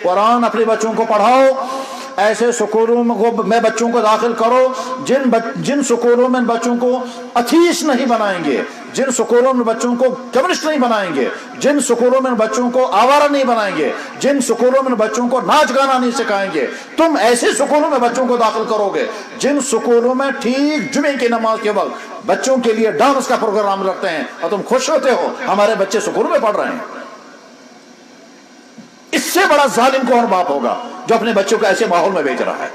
قرآن اپنے بچوں کو پڑھاؤ، ایسے سکولوں میں بچوں کو داخل کرو جن سکولوں میں بچوں کو اتھیسٹ نہیں بنائیں گے، جن سکولوں میں بچوں کو کمیونسٹ نہیں بنائیں گے، جن سکولوں میں بچوں کو آوارہ نہیں بنائیں گے، جن سکولوں میں بچوں کو ناچ گانا نہیں سکھائیں گے، تم ایسے سکولوں میں بچوں کو داخل کرو گے جن سکولوں میں ٹھیک جمعے کی نماز کے وقت بچوں کے لیے ڈانس کا پروگرام رکھتے ہیں اور تم خوش ہوتے ہو ہمارے بچے سکولوں میں پڑھ رہے ہیں۔ اس سے بڑا ظالم کون باپ ہوگا جو اپنے بچوں کو ایسے ماحول میں بھیج رہا ہے؟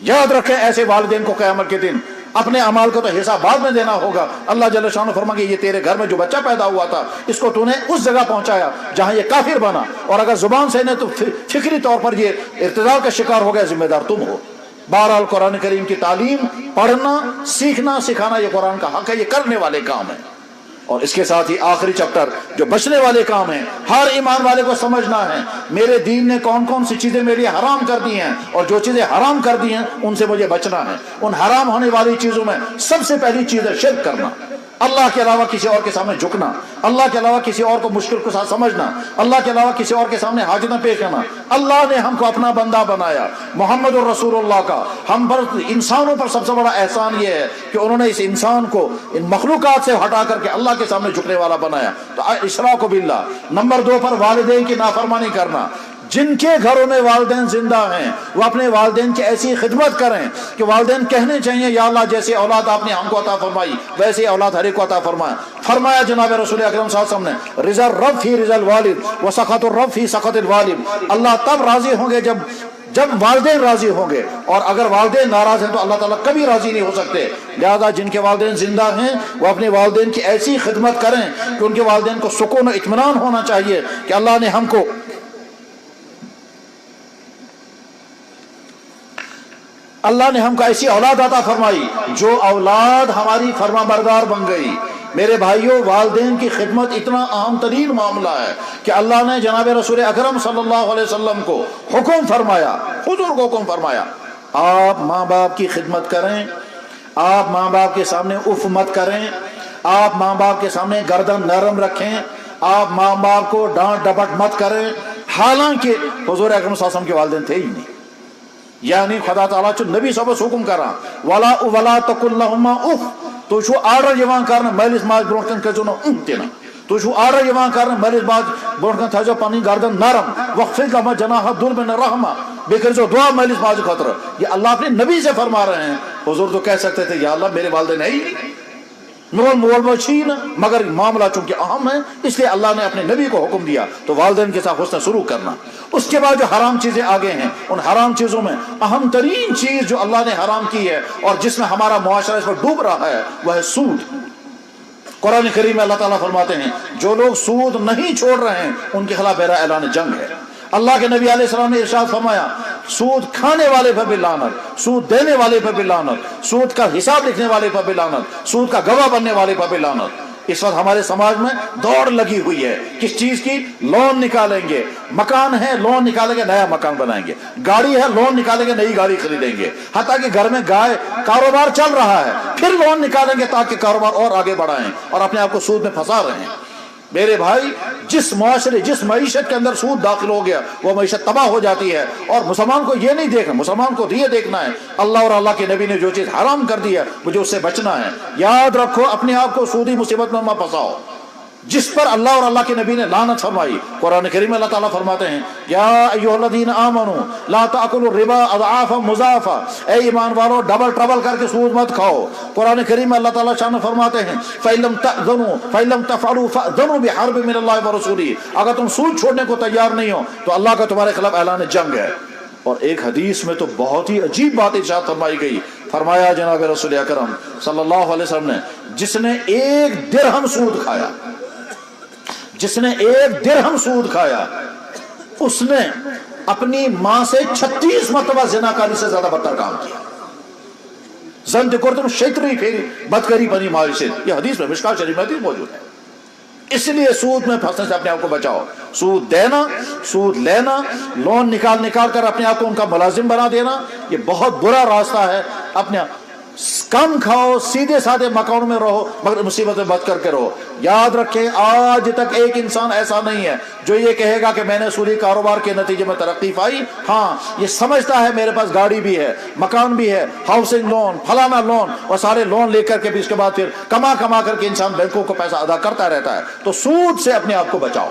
یاد رکھیں ایسے والدین کو قیامت کے دن اپنے اعمال کو تو حساب بعد میں دینا ہوگا۔ اللہ جل شانہ فرمائیں گے یہ تیرے گھر میں جو بچہ پیدا ہوا تھا اس کو تو نے اس جگہ پہنچایا جہاں یہ کافر بنا، اور اگر زبان سے نہیں تو فکری طور پر یہ ارتداد کا شکار ہو گیا، ذمہ دار تم ہو۔ بہرحال قرآن کریم کی تعلیم، پڑھنا، سیکھنا، سکھانا یہ قرآن کا حق ہے، یہ کرنے والے کام ہے۔ اور اس کے ساتھ ہی آخری چپٹر جو بچنے والے کام ہیں، ہر ایمان والے کو سمجھنا ہے میرے دین نے کون کون سی چیزیں میرے لیے حرام کر دی ہیں، اور جو چیزیں حرام کر دی ہیں ان سے مجھے بچنا ہے۔ ان حرام ہونے والی چیزوں میں سب سے پہلی چیز ہے شرک کرنا، اللہ کے علاوہ کسی اور کے سامنے جھکنا، اللہ کے علاوہ کسی اور کو مشکل کے ساتھ سمجھنا، اللہ کے علاوہ کسی اور کے سامنے حاجتیں پیش کرنا۔ اللہ نے ہم کو اپنا بندہ بنایا، محمد الرسول اللہ کا ہم پر انسانوں پر سب سے بڑا احسان یہ ہے کہ انہوں نے اس انسان کو ان مخلوقات سے ہٹا کر کے اللہ کے سامنے جھکنے والا بنایا۔ تو اشراک باللہ۔ نمبر 2 پر والدین کی نافرمانی کرنا۔ جن کے گھروں میں والدین زندہ ہیں وہ اپنے والدین کی ایسی خدمت کریں کہ والدین کہنے چاہیے یا اللہ جیسے اولاد آپ نے ہم کو عطا فرمائی ویسے اولاد ہر ایک کو عطا فرمایا جناب رسول اکرم صلی اللہ علیہ وسلم نے رضا الرب فی رضا الوالد و سخط الرب فی سخط الوالد۔ اللہ تب راضی ہوں گے جب والدین راضی ہوں گے، اور اگر والدین ناراض ہیں تو اللہ تعالیٰ کبھی راضی نہیں ہو سکتے۔ لہذا جن کے والدین زندہ ہیں وہ اپنے والدین کی ایسی خدمت کریں کہ ان کے والدین کو سکون و اطمینان ہونا چاہیے کہ اللہ نے ہم کو ایسی اولاد عطا فرمائی جو اولاد ہماری فرما بردار بن گئی۔ میرے بھائیوں، والدین کی خدمت اتنا اہم ترین معاملہ ہے کہ اللہ نے جناب رسول اکرم صلی اللہ علیہ وسلم کو حکم فرمایا، حضور کو حکم فرمایا آپ ماں باپ کی خدمت کریں، آپ ماں باپ کے سامنے اف مت کریں، آپ ماں باپ کے سامنے گردن نرم رکھیں، آپ ماں باپ کو ڈانٹ ڈپٹ مت کریں۔ حالانکہ حضور اکرم صلی اللہ علیہ وسلم کے والدین تھے ہی نہیں، یعنی خدا تعالیٰ چھو نبی صاحب حکم کرا ولا تقل لهما اف، تو چھو آرڈر یوان کرنا مالس ماج برونٹن کجو نہ تینا، تو چھو آرڈر یوان کرنا مالس ماج برونٹن تھا جو پانی گردن نرم وقفل لما جناح دل میں رحمہ بکر جو دعا مالس ماج خطر۔ یہ اللہ اپنے نبی سے فرما رہے ہیں۔ حضور تو کہہ سکتے تھے یا اللہ میرے والدین ہے ہی مول چھین، مگر معاملہ چونکہ اہم ہے اس لیے اللہ نے اپنے نبی کو حکم دیا تو والدین کے ساتھ حسن سلوک کرنا۔ اس کے بعد جو حرام چیزیں آگے ہیں، ان حرام چیزوں میں اہم ترین چیز جو اللہ نے حرام کی ہے اور جس میں ہمارا معاشرہ اس پر ڈوب رہا ہے وہ ہے سود۔ قرآن کریم میں اللہ تعالیٰ فرماتے ہیں جو لوگ سود نہیں چھوڑ رہے ہیں ان کے خلاف میرا اعلان جنگ ہے۔ اللہ کے نبی علیہ السلام نے ارشاد فرمایا سود کھانے والے پر بھی لعنت، سود دینے والے پر بھی لعنت، سود کا حساب لکھنے والے پر بھی لعنت، سود کا گواہ بننے والے پر بھی لعنت۔ اس وقت ہمارے سماج میں دوڑ لگی ہوئی ہے کس چیز کی؟ لون نکالیں گے، مکان ہے لون نکالیں گے نیا مکان بنائیں گے، گاڑی ہے لون نکالیں گے نئی گاڑی خریدیں گے، حتیٰ کہ گھر میں گائے کاروبار چل رہا ہے پھر لون نکالیں گے تاکہ کاروبار اور آگے بڑھائیں اور اپنے آپ کو سود میں پھنسا رہے ہیں۔ میرے بھائی، جس معاشرے جس معیشت کے اندر سود داخل ہو گیا وہ معیشت تباہ ہو جاتی ہے، اور مسلمان کو یہ نہیں دیکھنا، مسلمان کو یہ دیکھنا ہے اللہ اور اللہ کے نبی نے جو چیز حرام کر دی ہے مجھے اس سے بچنا ہے۔ یاد رکھو اپنے آپ کو سودی مصیبت میں مت پھنساؤ جس پر اللہ اور اللہ کے نبی نے لعنت فرمائی۔ قرآن کریم میں اللہ تعالیٰ فرماتے ہیں یا ایھا الذین آمنوا لا تأکلوا الربا اضعافا مضاعفا، اے ایمان والو ڈبل ٹربل کر کے سود مت کھاؤ۔ قرآن کریم میں اللہ تعالیٰ شان فرماتے ہیں فَإِن لَمْ تَفْعَلُوا فَأْذَنُوا بِحَرْبٍ مِّنَ اللَّهِ وَرَسُولِهِ، اگر تم سود چھوڑنے کو تیار نہیں ہو تو اللہ کا تمہارے خلاف اعلان جنگ ہے۔ اور ایک حدیث میں تو بہت ہی عجیب بات ارشاد فرمائی گئی، فرمایا جناب رسول اکرم صلی اللہ علیہ وسلم نے جس نے 1 درہم سود کھایا، جس نے 1 درہم سود کھایا اس نے اپنی ماں سے 36 مرتبہ زناکاری سے زیادہ بدتر کام کیا۔ زن دکرتم شیطری پھر بدکری بنی معاشرت، یہ حدیث میں مشکاۃ شریف میں حدیث موجود ہے۔ اس لیے سود میں پھنسنے سے اپنے آپ کو بچاؤ۔ سود دینا، سود لینا، لون نکال کر اپنے آپ کو ان کا ملازم بنا دینا، یہ بہت برا راستہ ہے اپنے کم کھاؤ، سیدھے سادے مکانوں میں رہو، مگر مصیبت میں بچ کر کے رہو۔ یاد رکھیں آج تک ایک انسان ایسا نہیں ہے جو یہ کہے گا کہ میں نے سودی کاروبار کے نتیجے میں ترقی پائی۔ ہاں یہ سمجھتا ہے میرے پاس گاڑی بھی ہے، مکان بھی ہے، ہاؤسنگ لون، فلانا لون، اور سارے لون لے کر کے بھی اس کے بعد پھر کما کر کے انسان بینکوں کو پیسہ ادا کرتا رہتا ہے۔ تو سود سے اپنے آپ کو بچاؤ۔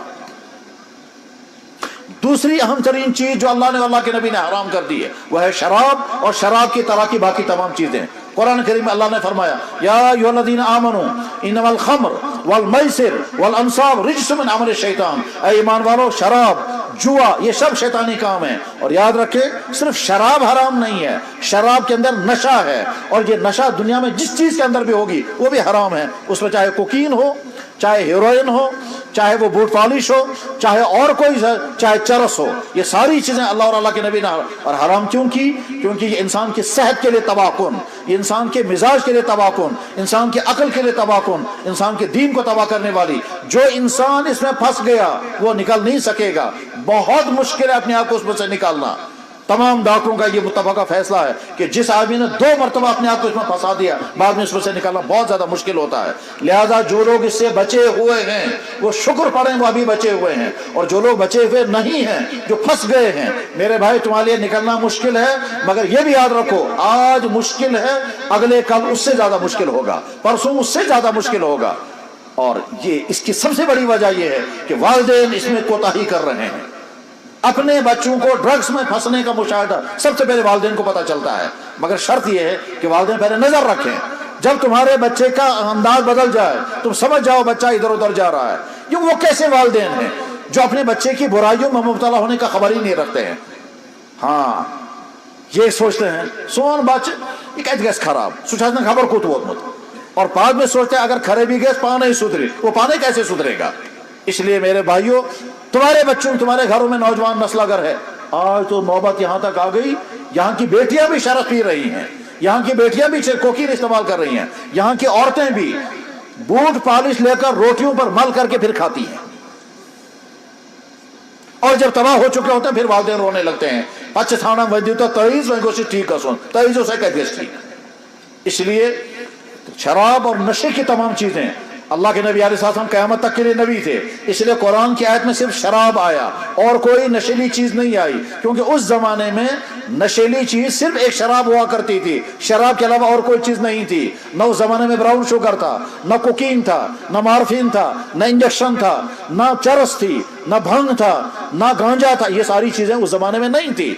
دوسری اہم ترین چیز جو اللہ نے، اللہ کے نبی نے حرام کر دی ہے، وہ ہے شراب، اور شراب کی طرح کی باقی تمام چیزیں۔ قرآن کریم میں اللہ نے فرمایا یا ایھا الذین آمنوا انما الخمر والمیسر والانصاب رجس من عمل الشیطان، اے ایمان والو شراب، جوا، یہ سب شیطانی کام ہے۔ اور یاد رکھیں صرف شراب حرام نہیں ہے، شراب کے اندر نشہ ہے، اور یہ نشہ دنیا میں جس چیز کے اندر بھی ہوگی وہ بھی حرام ہے۔ اس میں چاہے کوکین ہو، چاہے ہیروئن ہو، چاہے وہ بوٹ پالش ہو، چاہے اور کوئی، چاہے چرس ہو، یہ ساری چیزیں اللہ اور اللہ کے نبی نے اور حرام کیوں کی؟ کیونکہ یہ انسان کی صحت کے لیے تباہ کن، یہ انسان کے مزاج کے لیے تباہ کن، انسان کی عقل کے لیے تباہ کن، انسان کے دین کو تباہ کرنے والی۔ جو انسان اس میں پھنس گیا وہ نکل نہیں سکے گا، بہت مشکل ہے اپنے آپ کو اس میں سے نکالنا۔ تمام ڈاکٹروں کا یہ متفقہ فیصلہ ہے کہ جس آدمی نے 2 مرتبہ اپنے آپ کو اس میں پھنسا دیا، بعد میں اس میں سے نکالنا بہت زیادہ مشکل ہوتا ہے۔ لہذا جو لوگ اس سے بچے ہوئے ہیں وہ شکر پڑھیں وہ ابھی بچے ہوئے ہیں، اور جو لوگ بچے ہوئے نہیں ہیں، جو پھنس گئے ہیں، میرے بھائی تمہارے لیے نکلنا مشکل ہے، مگر یہ بھی یاد رکھو آج مشکل ہے، اگلے کل اس سے زیادہ مشکل ہوگا، پرسوں اس سے زیادہ مشکل ہوگا۔ اور یہ اس کی سب سے بڑی وجہ یہ ہے کہ والدین اس میں کوتاہی کر رہے ہیں۔ اپنے بچوں کو ڈرگز میں پھنسنے کا مشاہدہ سب سے پہلے والدین کو پتہ چلتا ہے، مگر شرط یہ ہے کہ والدین پہلے نظر رکھیں۔ جب تمہارے بچے کا انداز بدل جائے، تم سمجھ جاؤ بچہ ادھر ادھر جا رہا ہے۔ یہ وہ کیسے والدین ہیں جو اپنے بچے کی برائیوں میں مبتلا ہونے کا خبر ہی نہیں رکھتے ہیں؟ ہاں یہ سوچتے ہیں سون بچ ایک گیس خراب سوچا خبر کوت ووتمت، اور بعد میں سوچتے ہیں اگر کھرے بھی گیس پانے ہی سدھرے، وہ پانے کیسے سدھرے گا؟ اس لیے میرے بھائیوں، تمہارے بچوں، تمہارے گھروں میں نوجوان نسل اگر ہے، آج تو نوبت یہاں تک آ گئی، یہاں کی بیٹیاں بھی شراب پی رہی ہیں، یہاں کی بیٹیاں بھی کوکین استعمال کر رہی ہیں، یہاں کی عورتیں بھی بوٹ پالش لے کر روٹیوں پر مل کر کے پھر کھاتی ہیں، اور جب تباہ ہو چکے ہوتے ہیں پھر والدین رونے لگتے ہیں۔ پچ تھانا وجہ تئیز وہیں گوشت ٹھیک ہے، سن تئیزوں سے کہتے ٹھیک۔ اس لیے شراب اور نشے کی تمام چیزیں، اللہ کے نبی علیہ السلام قیامت تک کے لیے نبی تھے، اس لیے قرآن کی آیت میں صرف شراب آیا اور کوئی نشیلی چیز نہیں آئی، کیونکہ اس زمانے میں نشیلی چیز صرف ایک شراب ہوا کرتی تھی، شراب کے علاوہ اور کوئی چیز نہیں تھی۔ نہ اس زمانے میں براؤن شوگر تھا، نہ کوکین تھا، نہ مارفین تھا، نہ انجیکشن تھا، نہ چرس تھی، نہ بھنگ تھا، نہ گانجا تھا، یہ ساری چیزیں اس زمانے میں نہیں تھی،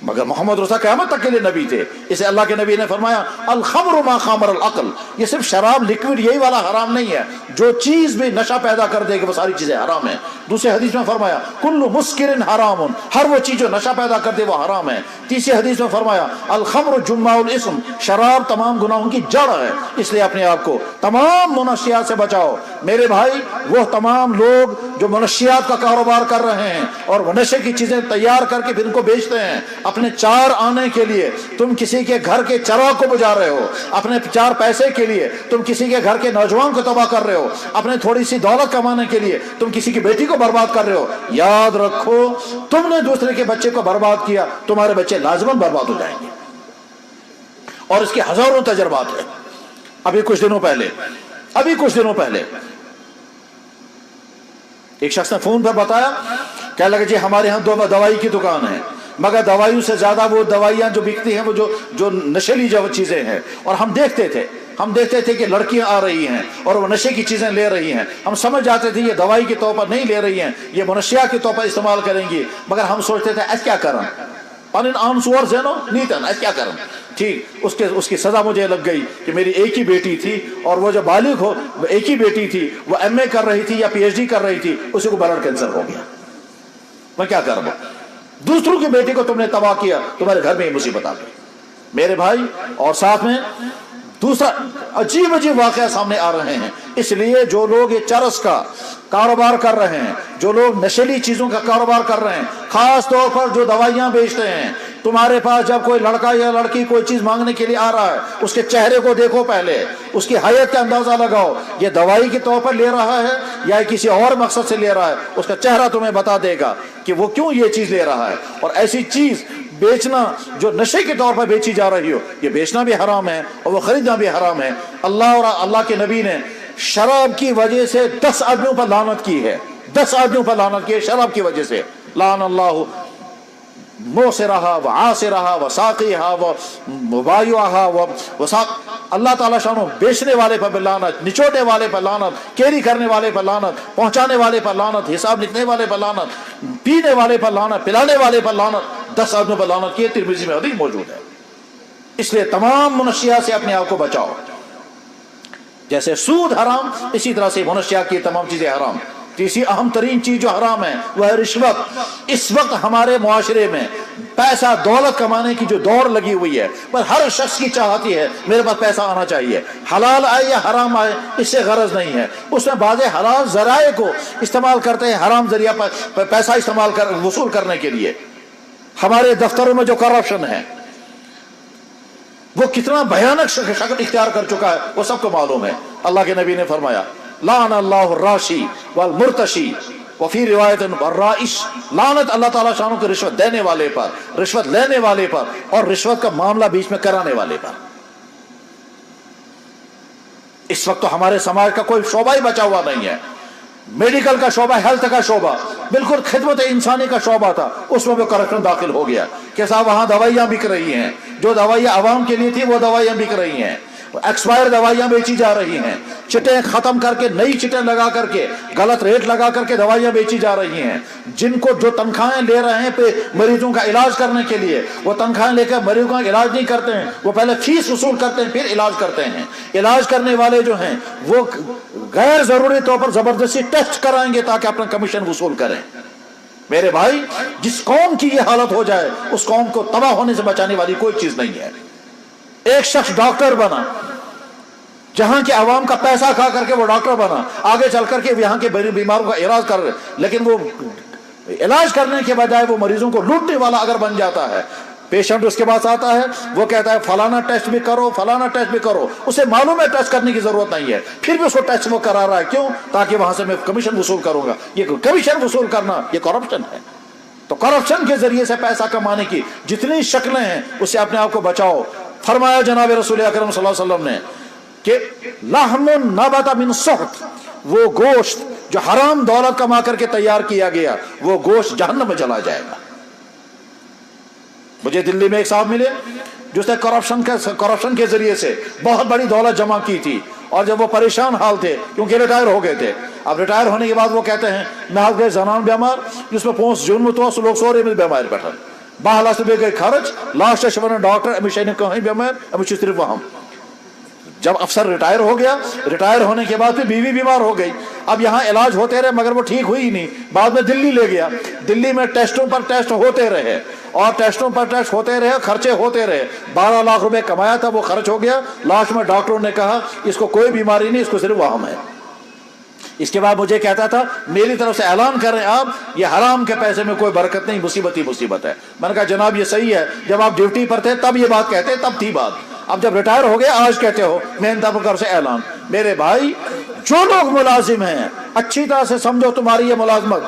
مگر محمد رسول قیامت تک کے لیے نبی تھے۔ اسے اللہ کے نبی نے فرمایا الخمر ما خامر العقل، یہ صرف شراب لکوڈ یہی والا حرام نہیں ہے، جو چیز بھی نشہ پیدا کر دے گی وہ ساری چیزیں حرام ہیں۔ دوسرے حدیث میں فرمایا کل مسکر حرام، ہر وہ چیز جو نشہ پیدا کر دے وہ حرام ہے۔ تیسری حدیث میں فرمایا الخمر جماع الاسم، شراب تمام گناہوں کی جڑ ہے، اس لیے اپنے آپ کو تمام منشیات سے بچاؤ۔ میرے بھائی، وہ تمام لوگ جو منشیات کا کاروبار کر رہے ہیں اور وہ نشے کی چیزیں تیار کر کے پھر ان کو بیچتے ہیں اپنے 4 آنے کے لیے، تم کسی کے گھر کے چراغ کو بجھا رہے ہو، اپنے 4 پیسے کے لیے تم کسی کے گھر کے نوجوان کو تباہ کر رہے ہو، اپنے تھوڑی سی دولت کمانے کے لیے تم کسی کی بیٹی کو برباد کر رہے ہو۔ یاد رکھو تم نے دوسرے کے بچے کو برباد کیا، تمہارے بچے لازماً برباد ہو جائیں گے، اور اس کے ہزاروں تجربات ہیں۔ ابھی کچھ دنوں پہلے ایک شخص نے فون پر بتایا، کہنے لگا جی ہمارے ہاں دوائی کی دکان ہے، مگر دوائیوں سے زیادہ وہ دوائیاں جو بکتی ہیں وہ جو نشیلی چیزیں ہیں، اور ہم دیکھتے تھے کہ لڑکیاں آ رہی ہیں اور وہ نشے کی چیزیں لے رہی ہیں، ہم سمجھ جاتے تھے یہ دوائی کے طور پر نہیں لے رہی ہیں، یہ منشیات کے طور پر استعمال کریں گی، مگر ہم سوچتے تھے ایسا کیا کریں، پنن آن سور زینو نیتن، ایسا کیا کریں۔ ٹھیک، اس کی سزا مجھے لگ گئی کہ میری ایک ہی بیٹی تھی، اور وہ جو بالغ ہو وہ ایک ہی بیٹی تھی، وہ ایم اے کر رہی تھی یا پی ایچ ڈی کر رہی تھی، اسی کو بلڈ کینسر ہو گیا۔ میں کیا کروں، دوسروں کی بیٹی کو تم نے تباہ کیا، تمہارے گھر میں یہ مصیبت آ گئی میرے بھائی۔ اور ساتھ میں دوسرا عجیب واقعہ سامنے آ رہے ہیں، اس لیے جو لوگ یہ چرس کا کاروبار کر رہے ہیں، جو لوگ نشیلی چیزوں کا کاروبار کر رہے ہیں، خاص طور پر جو دوائیاں بیچتے ہیں، تمہارے پاس جب کوئی لڑکا یا لڑکی کوئی چیز مانگنے کے لیے آ رہا ہے، اس کے چہرے کو دیکھو، پہلے اس کی حیت کا اندازہ لگاؤ، یہ دوائی کے طور پر لے رہا ہے یا کسی اور مقصد سے لے رہا ہے، اس کا چہرہ تمہیں بتا دے گا کہ وہ کیوں یہ چیز لے رہا ہے۔ اور ایسی چیز بیچنا جو نشے کے طور پر بیچی جا رہی ہو، یہ بیچنا بھی حرام ہے اور وہ خریدنا بھی حرام ہے۔ اللہ اور اللہ کے نبی نے شراب کی وجہ سے 10 آدمیوں پر لعنت کی ہے، 10 آدمیوں پر لعنت کی ہے شراب کی وجہ سے۔ لعن اللہ موسرہا وعاصرہا وساقیہا ومبایعہا وساق، اللہ تعالیٰ شانو بیچنے والے پر لعنت، نچوڑنے والے پر لعنت، کیری کرنے والے پر لعنت، پہنچانے والے پر لعنت، حساب لکھنے والے پر لعنت، پینے والے پر لعنت، پلانے والے پر لعنت، 10 آدمیوں پر لعنت کی ہے۔ ترمذی میں حدیث موجود ہے۔ اس لیے تمام منشیات سے اپنے آپ کو بچاؤ، جیسے سود حرام اسی طرح سے منشیات کی تمام چیزیں حرام۔ تیسری اہم ترین چیز جو حرام ہے وہ ہے رشوت۔ اس وقت ہمارے معاشرے میں پیسہ دولت کمانے کی جو دوڑ لگی ہوئی ہے، پر ہر شخص کی چاہتی ہے میرے پاس پیسہ آنا چاہیے، حلال آئے یا حرام آئے اس سے غرض نہیں ہے۔ اس میں بعض حلال ذرائع کو استعمال کرتے ہیں حرام ذریعہ پر پیسہ استعمال وصول کرنے کے لیے۔ ہمارے دفتروں میں جو کرپشن ہے وہ کتنا بھیانک شکل اختیار کر چکا ہے وہ سب کو معلوم ہے۔ اللہ کے نبی نے فرمایا لعن اللہ الراشی والمرتشی وفی روایت الرائش، لعنت اللہ تعالیٰ شانوں کی رشوت دینے والے پر، رشوت لینے والے پر اور رشوت کا معاملہ بیچ میں کرانے والے پر۔ اس وقت تو ہمارے سماج کا کوئی شعبہ ہی بچا ہوا نہیں ہے۔ میڈیکل کا شعبہ، ہیلتھ کا شعبہ، بالکل خدمت انسانی کا شعبہ تھا، اس میں وہ کرپشن داخل ہو گیا کہ صاحب وہاں دوائیاں بک رہی ہیں، جو دوائیاں عوام کے لیے تھی وہ دوائیاں بک رہی ہیں، ایکسپائر دوائیاں بیچی جا رہی ہیں، چٹیں ختم کر کے نئی چٹیں لگا کر کے غلط ریٹ لگا کر کے دوائیاں بیچی جا رہی ہیں۔ جن کو جو تنخواہیں لے رہے ہیں مریضوں کا علاج کرنے کے لیے، وہ تنخواہیں لے کر مریضوں کا علاج نہیں کرتے ہیں، وہ پہلے فیس وصول کرتے ہیں پھر علاج کرتے ہیں۔ علاج کرنے والے جو ہیں وہ غیر ضروری طور پر زبردستی ٹیسٹ کرائیں گے تاکہ اپنا کمیشن وصول کریں۔ میرے بھائی، جس قوم کی یہ حالت ہو جائے اس قوم کو تباہ ہونے سے بچانے والی کوئی چیز نہیں ہے۔ ایک شخص ڈاکٹر بنا، جہاں کے عوام کا پیسہ کھا کر کے وہ ڈاکٹر بنا، آگے چل کر کے یہاں کے بیماروں کا علاج کر رہے، لیکن وہ علاج کرنے کے بجائے وہ مریضوں کو لوٹنے والا اگر بن جاتا ہے، پیشنٹ اس کے پاس آتا ہے وہ کہتا ہے فلانا ٹیسٹ بھی کرو، فلانا ٹیسٹ بھی کرو، اسے معلوم ہے ٹیسٹ کرنے کی ضرورت نہیں ہے، پھر بھی اس کو ٹیسٹ وہ کرا رہا ہے، کیوں؟ تاکہ وہاں سے میں کمیشن وصول کروں گا۔ یہ کمیشن وصول کرنا یہ کرپشن ہے۔ تو کرپشن کے ذریعے سے پیسہ کمانے کی جتنی شکلیں ہیں اس سے اپنے آپ کو بچاؤ۔ فرمایا جناب رسول اکرم صلی اللہ علیہ وسلم نے کہ لحم نبت من سحت، وہ گوشت جو حرام دولت کما کر کے تیار کیا گیا وہ گوشت جہنم میں چلا جائے گا۔ مجھے دلی میں ایک صاحب ملے جس نے کرپشن کے ذریعے سے بہت بڑی دولت جمع کی تھی، اور جب وہ پریشان حال تھے کیونکہ ریٹائر ہو گئے تھے، اب ریٹائر ہونے کے بعد وہ کہتے ہیں میں حال گئے زنان بیمار جس میں پونس جون میں تو لوگ سورے میں بیمار بیٹھا باہلا سے گئے خرچ لاسٹ شبن ڈاکٹر امیشہ نے کہیں بیمار امیشہ صرف وہاں۔ جب افسر ریٹائر ہو گیا، ریٹائر ہونے کے بعد پھر بیوی بیمار ہو گئی، اب یہاں علاج ہوتے رہے مگر وہ ٹھیک ہوئی ہی نہیں، بعد میں دلی لے گیا، دلی میں ٹیسٹوں پر ٹیسٹ ہوتے رہے اور ٹیسٹوں پر ٹیسٹ ہوتے رہے، خرچے ہوتے رہے، 12 لاکھ روپے کمایا تھا وہ خرچ ہو گیا، لاسٹ میں ڈاکٹروں نے کہا اس کو کوئی بیماری نہیں، اس کو صرف وہم ہے۔ اس کے بعد مجھے کہتا تھا میری طرف سے اعلان کر رہے ہیں آپ یہ حرام کے پیسے میں کوئی برکت نہیں، مصیبت ہی مصیبت ہے۔ میں نے کہا جناب یہ صحیح ہے، جب آپ ڈیوٹی پر تھے تب یہ بات کہتے، تب تھی بات، اب جب ریٹائر ہو گئے آج کہتے ہو میں ان طرف سے اعلان۔ میرے بھائی جو لوگ ملازم ہیں اچھی طرح سے سمجھو تمہاری یہ ملازمت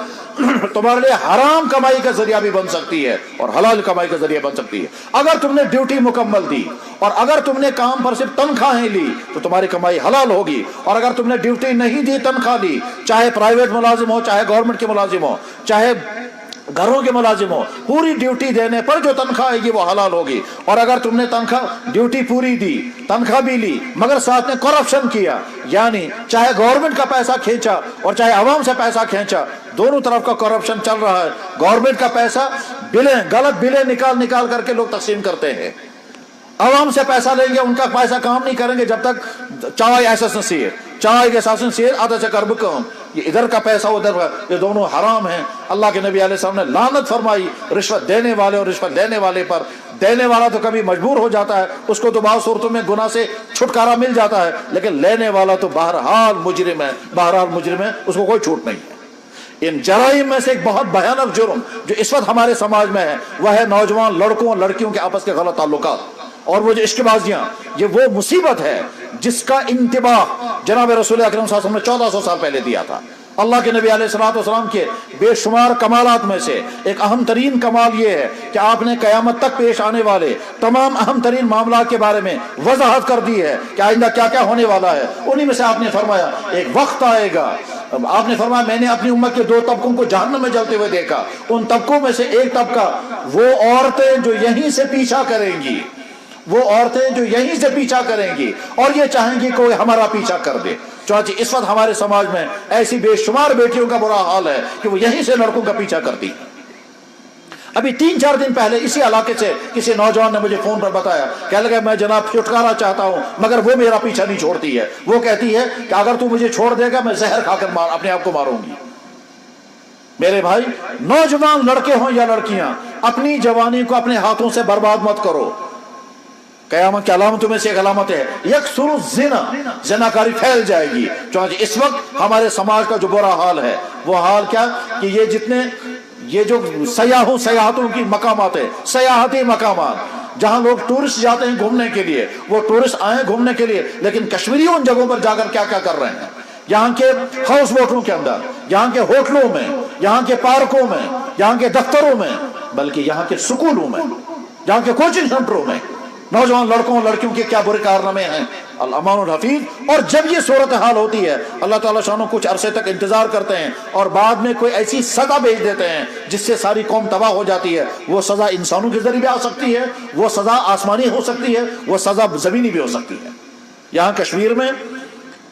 تمہارے لیے حرام کمائی کا ذریعہ بھی بن سکتی ہے اور حلال کمائی کا ذریعہ بن سکتی ہے۔ اگر تم نے ڈیوٹی مکمل دی اور اگر تم نے کام پر صرف تنخواہیں لی تو تمہاری کمائی حلال ہوگی، اور اگر تم نے ڈیوٹی نہیں دی، تنخواہ لی، چاہے پرائیویٹ ملازم ہو، چاہے گورنمنٹ کے ملازم ہو، چاہے گھروں کے ملازم ہو، پوری ڈیوٹی دینے پر جو تنخواہ آئے گی وہ حلال ہوگی۔ اور اگر تم نے تنخواہ ڈیوٹی پوری دی، تنخواہ بھی لی، مگر ساتھ میں کرپشن کیا، یعنی چاہے گورنمنٹ کا پیسہ کھینچا اور چاہے عوام سے پیسہ کھینچا، دونوں طرف کا کرپشن چل رہا ہے۔ گورنمنٹ کا پیسہ غلط بلیں نکال کر کے لوگ تقسیم کرتے ہیں، عوام سے پیسہ لیں گے، ان کا پیسہ کام نہیں کریں گے جب تک چائے ایساس نصیر، چائے کے ساتھ نصیر آدھا سے کرب کام، یہ ادھر کا پیسہ ادھر کا، یہ دونوں حرام ہیں۔ اللہ کے نبی علیہ السلام نے لعنت فرمائی رشوت دینے والے اور رشوت لینے والے پر۔ دینے والا تو کبھی مجبور ہو جاتا ہے، اس کو تو بعض صورتوں میں گناہ سے چھٹکارا مل جاتا ہے، لیکن لینے والا تو بہرحال مجرم ہے، اس کو کوئی چھوٹ نہیں ہے۔ ان جرائم میں سے ایک بہت بھیانک جرم جو اس وقت ہمارے سماج میں ہے وہ ہے نوجوان لڑکوں اور لڑکیوں کے آپس کے غلط تعلقات اور وہ جو عشق بازیاں، یہ وہ مصیبت ہے جس کا انتباہ جناب رسول اکرم صلی اللہ علیہ وسلم نے 1400 سال پہلے دیا تھا، اللہ کے نبی علیہ الصلوۃ والسلام کے بے شمار کمالات میں سے ایک اہم ترین کمال یہ ہے کہ آپ نے قیامت تک پیش آنے والے تمام اہم ترین معاملات کے بارے میں وضاحت کر دی ہے کہ آئندہ کیا کیا ہونے والا ہے۔ انہی میں سے آپ نے فرمایا ایک وقت آئے گا، آپ نے فرمایا میں نے اپنی امت کے 2 طبقوں کو جہنم میں جلتے ہوئے دیکھا، ان طبقوں میں سے ایک طبقہ وہ عورتیں جو یہیں سے پیچھا کریں گی، وہ عورتیں جو یہیں سے پیچھا کریں گی اور یہ چاہیں گی کوئی ہمارا پیچھا کر دے۔ چنانچہ اس وقت ہمارے سماج میں ایسی بے شمار بیٹیوں کا برا حال ہے کہ وہ یہیں سے لڑکوں کا پیچھا کرتی۔ ابھی 3-4 دن پہلے اسی علاقے سے کسی نوجوان نے مجھے فون پر بتایا، کہنے لگا میں جناب چھٹکارا چاہتا ہوں مگر وہ میرا پیچھا نہیں چھوڑتی ہے، وہ کہتی ہے کہ اگر تو مجھے چھوڑ دے گا میں زہر کھا کر اپنے آپ کو ماروں گی۔ میرے بھائی، نوجوان لڑکے ہوں یا لڑکیاں، اپنی جوانی کو اپنے ہاتھوں سے برباد مت کرو۔ قیامت کی علامتوں میں سے ایک علامت ہے یکثر الزنا، زناکاری پھیل جائے گی۔ چنانچہ اس وقت ہمارے سماج کا جو برا حال ہے وہ حال کیا کہ یہ جو سیاحتوں کی مقامات ہے، سیاحتی مقامات جہاں لوگ ٹورسٹ جاتے ہیں گھومنے کے لیے، وہ ٹورسٹ آئے گھومنے کے لیے لیکن کشمیری ان جگہوں پر جا کر کیا کیا کر رہے ہیں، یہاں کے ہاؤس بوٹوں کے اندر، یہاں کے ہوٹلوں میں، یہاں کے پارکوں میں، یہاں کے دفتروں میں، بلکہ یہاں کے سکولوں میں، یہاں کے کوچنگ سینٹروں میں نوجوان لڑکوں اور لڑکیوں کے کیا برے کارنامے ہیں، الامان الحفیظ۔ اور جب یہ صورتحال ہوتی ہے اللہ تعالیٰ شانو کچھ عرصے تک انتظار کرتے ہیں اور بعد میں کوئی ایسی سزا بھیج دیتے ہیں جس سے ساری قوم تباہ ہو جاتی ہے۔ وہ سزا انسانوں کے ذریعے بھی آ سکتی ہے، وہ سزا آسمانی ہو سکتی ہے، وہ سزا زمینی بھی ہو سکتی ہے۔ یہاں کشمیر میں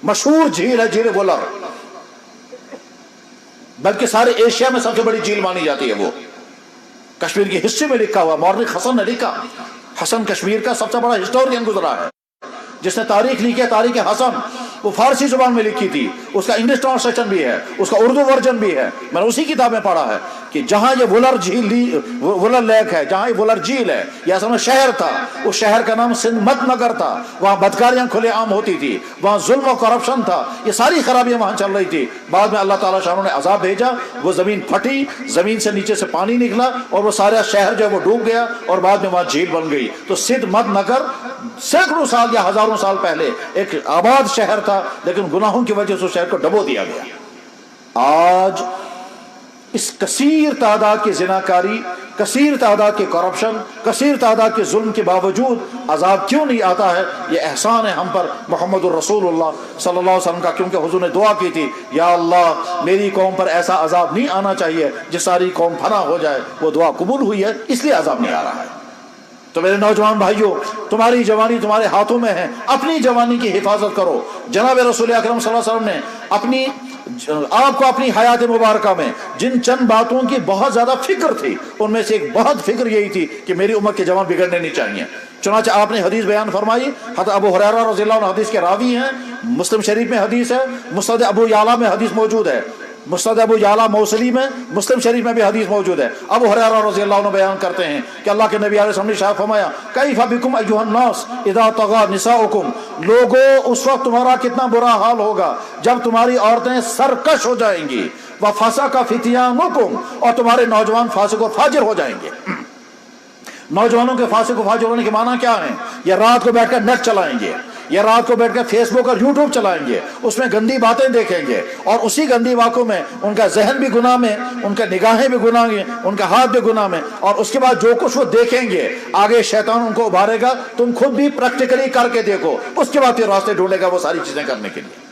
مشہور جھیل ہے جھیل وولر، بلکہ سارے ایشیا میں سب سے بڑی جھیل مانی جاتی ہے۔ وہ کشمیر کی ہسٹری میں لکھا ہوا، مورخ حسن نے لکھا، حسن کشمیر کا سب سے بڑا ہسٹورین گزرا ہے جس نے تاریخ لکھی ہے، تاریخ حسن۔ وہ فارسی زبان میں لکھی تھی، اس کا انگلش ٹرانسلیشن بھی ہے، اس کا اردو ورژن بھی ہے، میں نے اسی کتاب میں پڑھا ہے کہ جہاں یہ وولر لیک ہے، جہاں یہ وولر جھیل ہے، یہ اصل میں شہر تھا، اس شہر کا نام سندھ مت نگر تھا، وہاں بدکاریاں کھلے عام ہوتی تھی، وہاں ظلم و کرپشن تھا، یہ ساری خرابیاں وہاں چل رہی تھی۔ بعد میں اللہ تعالیٰ شاہ نے عذاب بھیجا، وہ زمین پھٹی، زمین سے نیچے سے پانی نکلا اور وہ سارا شہر جو ہے وہ ڈوب گیا اور بعد میں وہاں جھیل بن گئی۔ تو سندھ مت نگر سینکڑوں سال یا ہزاروں سال پہلے ایک آباد شہر تھا، لیکن گناہوں کی وجہ سے اس شہر کو ڈبو دیا گیا۔ آج اس کثیر تعداد کی زناکاری، کثیر تعداد کے کرپشن، کثیر تعداد کے ظلم کے باوجود عذاب کیوں نہیں آتا ہے؟ یہ احسان ہے ہم پر محمد الرسول اللہ صلی اللہ علیہ وسلم کا، کیونکہ حضور نے دعا کی تھی یا اللہ میری قوم پر ایسا عذاب نہیں آنا چاہیے جس ساری قوم فنا ہو جائے۔ وہ دعا قبول ہوئی ہے، اس لیے عذاب نہیں آ رہا ہے۔ تو میرے نوجوان بھائیوں، تمہاری جوانی تمہارے ہاتھوں میں ہے، اپنی جوانی کی حفاظت کرو۔ جناب رسول اکرم صلی اللہ علیہ وسلم نے آپ کو اپنی حیات مبارکہ میں جن چند باتوں کی بہت زیادہ فکر تھی، ان میں سے ایک بہت فکر یہی تھی کہ میری امت کے جوان بگڑنے نہیں چاہیے۔ چنانچہ آپ نے حدیث بیان فرمائی، حضرت ابو ہریرہ رضی اللہ عنہ حدیث کے راوی ہیں، مسلم شریف میں حدیث ہے، مسند ابو یعلا میں حدیث موجود ہے، مسند ابو یعلا موصلی میں، مسلم شریف میں بھی حدیث موجود ہے۔ ابو ہریرہ رضی اللہ عنہ بیان کرتے ہیں کہ اللہ کے نبی علیہ السلام نے ارشاد فرمایا کیف بکم ایھا الناس اذا طغى نساؤکم، لوگوں اس وقت تمہارا کتنا برا حال ہوگا جب تمہاری عورتیں سرکش ہو جائیں گی، وفسق فتیانکم، اور تمہارے نوجوان فاسق و فاجر ہو جائیں گے۔ نوجوانوں کے فاسق و فاجر ہونے کے معنی کیا ہیں؟ یہ رات کو بیٹھ کر نیٹ چلائیں گے، یہ رات کو بیٹھ کر فیس بک اور یوٹیوب چلائیں گے، اس میں گندی باتیں دیکھیں گے، اور اسی گندی باتوں میں ان کا ذہن بھی گناہ میں، ان کا نگاہیں بھی گناہ میں، ان کا ہاتھ بھی گناہ میں، اور اس کے بعد جو کچھ وہ دیکھیں گے آگے شیطان ان کو ابھارے گا۔ تم خود بھی پریکٹیکلی کر کے دیکھو، اس کے بعد پھر راستے ڈھونڈے گا وہ ساری چیزیں کرنے کے لیے۔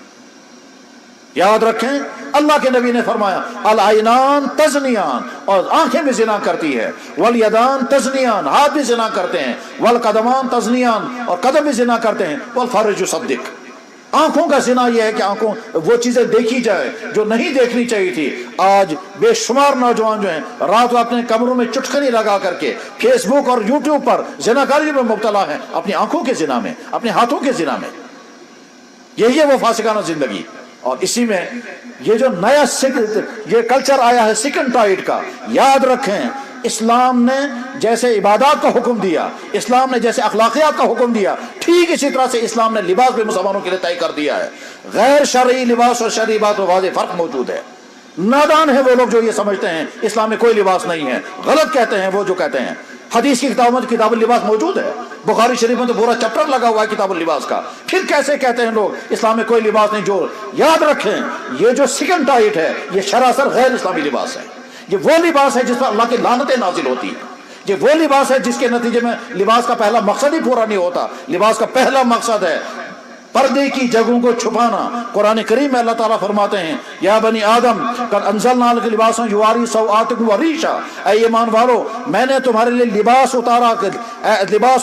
یاد رکھیں اللہ کے نبی نے فرمایا العینان تزنیان، اور آنکھیں بھی زنا کرتی ہے، والیدان تزنیان، ہاتھ بھی زنا کرتے ہیں، والقدمان تزنیان، اور قدم بھی زنا کرتے ہیں، والفرج یصدق۔ آنکھوں کا زنا یہ ہے کہ آنکھوں وہ چیزیں دیکھی جائے جو نہیں دیکھنی چاہیے تھی۔ آج بے شمار نوجوان جو ہیں رات کو اپنے کمروں میں چٹکنی لگا کر کے فیس بک اور یوٹیوب پر زناکاری میں مبتلا ہیں، اپنی آنکھوں کے زنا میں، اپنے ہاتھوں کے زنا میں۔ یہی ہے وہ فاسقانہ زندگی۔ اور اسی میں یہ جو نیا یہ کلچر آیا ہے سیکنڈ ٹائڈ کا، یاد رکھیں اسلام نے جیسے عبادات کا حکم دیا، اسلام نے جیسے اخلاقیات کا حکم دیا، ٹھیک اسی طرح سے اسلام نے لباس بھی مسلمانوں کے لیے طے کر دیا ہے۔ غیر شرعی لباس اور شرعی لباس میں واضح فرق موجود ہے۔ نادان ہیں وہ لوگ جو یہ سمجھتے ہیں اسلام میں کوئی لباس نہیں ہے، غلط کہتے ہیں وہ جو کہتے ہیں۔ حدیث کی کتابوں میں کتاب اللباس موجود ہے، بخاری شریف میں تو پورا چیپٹر لگا ہوا ہے کتاب اللباس کا. پھر کیسے کہتے ہیں لوگ اسلام میں کوئی لباس نہیں؟ جو یاد رکھیں یہ جو سیکنڈ ٹائٹ ہے یہ سراسر غیر اسلامی لباس ہے. یہ وہ لباس ہے جس پر اللہ کی لعنتیں نازل ہوتی ہیں. یہ وہ لباس ہے جس کے نتیجے میں لباس کا پہلا مقصد ہی پورا نہیں ہوتا. لباس کا پہلا مقصد ہے پردے کی جگہوں کو چھپانا. قرآن کریم میں اللہ تعالیٰ فرماتے ہیں یا بنی آدم قد انزلنا علیکم لباسا یواری سوآتکم وریشا، اے ایمان والو میں نے تمہارے لیے لباس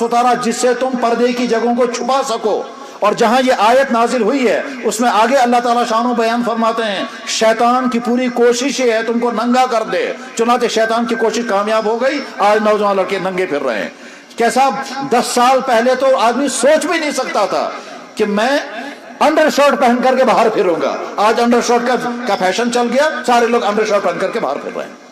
اتارا جس سے تم پردے کی جگہوں کو چھپا سکو. اور جہاں یہ آیت نازل ہوئی ہے اس میں آگے اللہ تعالیٰ شان و بیان فرماتے ہیں شیطان کی پوری کوشش یہ ہے تم کو ننگا کر دے. چنانچہ شیطان کی کوشش کامیاب ہو گئی. آج نوجوان لڑکے ننگے پھر رہے ہیں. کیسا 10 سال پہلے تو آدمی سوچ بھی نہیں سکتا تھا کہ میں انڈر شرٹ پہن کر کے باہر پھروں گا. آج انڈر شرٹ کا فیشن چل گیا، سارے لوگ انڈر شرٹ پہن کر کے باہر پھر رہے ہیں.